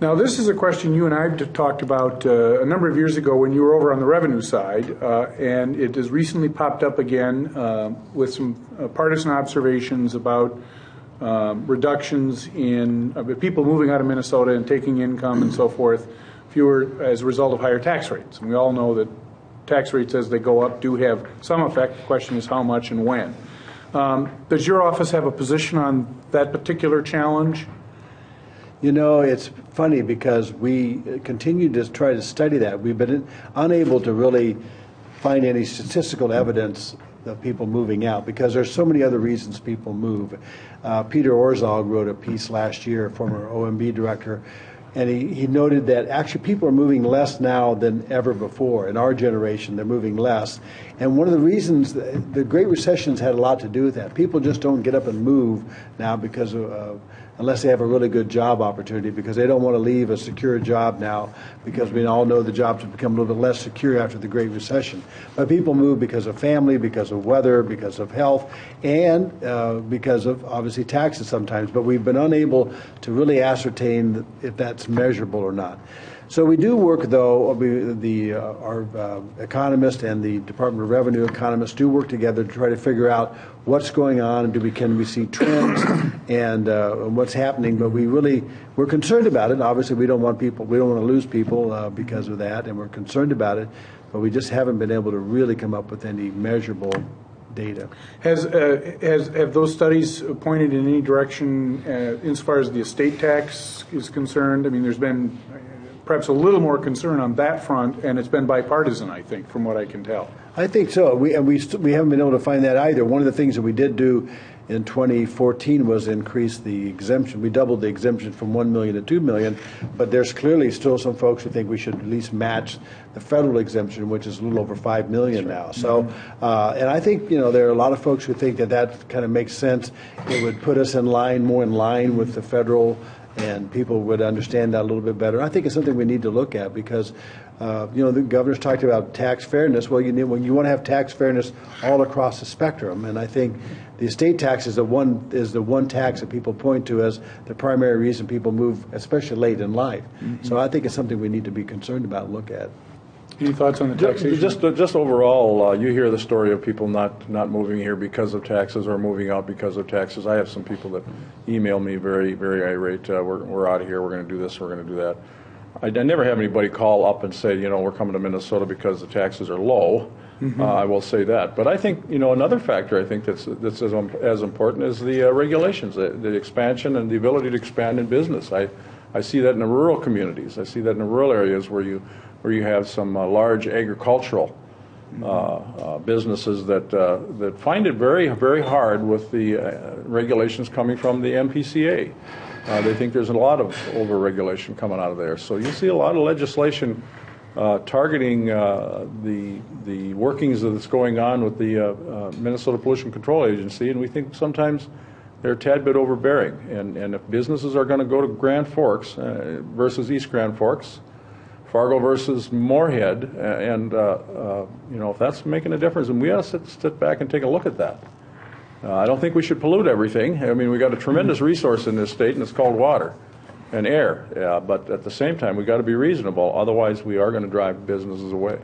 Now, this is a question you and I talked about a number of years ago when you were over on the revenue side, and it has recently popped up again with some partisan observations about reductions in people moving out of Minnesota and taking income and so forth, fewer as a result of higher tax rates. And we all know that tax rates as they go up do have some effect. The question is how much and when. Does your office have a position on that particular challenge? You know, it's funny because we continue to try to study that. We've been unable to really find any statistical evidence of people moving out because there's so many other reasons people move. Peter Orzog wrote a piece last year, former OMB director, and he noted that actually people are moving less now than ever before. In our generation, they're moving less. And one of the reasons, the Great Recession's had a lot to do with that. People just don't get up and move now because of, unless they have a really good job opportunity, because they don't want to leave a secure job now, because we all know the jobs have become a little bit less secure after the Great Recession. But people move because of family, because of weather, because of health, and because of, obviously, taxes sometimes. But we've been unable to really ascertain if that's measurable or not. So we do work, though, our economist and the Department of Revenue economists do work together to try to figure out what's going on and can we see trends and what's happening. But we're concerned about it. Obviously, we don't want to lose people because of that, and we're concerned about it. But we just haven't been able to really come up with any measurable data. Have those studies pointed in any direction as far as the estate tax is concerned? I mean, there's been perhaps a little more concern on that front, and it's been bipartisan, I think, from what I can tell. I think so. We haven't been able to find that either. One of the things that we did do in 2014 was increase the exemption. We doubled the exemption from $1 million to $2 million, but there's clearly still some folks who think we should at least match the federal exemption, which is a little over $5 million now. So, and I think there are a lot of folks who think that kind of makes sense. It would put us more in line with the federal, and people would understand that a little bit better. I think it's something we need to look at because, the governor's talked about tax fairness. Well, you want to have tax fairness all across the spectrum, and I think the estate tax is the one tax that people point to as the primary reason people move, especially late in life. Mm-hmm. So I think it's something we need to be concerned about and look at. Any thoughts on the taxation? Just overall, you hear the story of people not moving here because of taxes or moving out because of taxes. I have some people that email me very, very irate. We're out of here. We're going to do this. We're going to do that. I never have anybody call up and say, we're coming to Minnesota because the taxes are low. Mm-hmm. I will say that. But I think, another factor I think that's as important is the regulations, the expansion and the ability to expand in business. I see that in the rural communities. I see that in the rural areas where you have some large agricultural businesses that find it very, very hard with the regulations coming from the MPCA. They think there's a lot of over-regulation coming out of there. So you see a lot of legislation targeting the workings that's going on with the Minnesota Pollution Control Agency, and we think sometimes they're a tad bit overbearing. And if businesses are going to go to Grand Forks versus East Grand Forks, Fargo versus Moorhead, and if that's making a difference, and we ought to sit back and take a look at that. I don't think we should pollute everything. I mean, we got a tremendous resource in this state, and it's called water and air. But at the same time, we got to be reasonable. Otherwise, we are going to drive businesses away.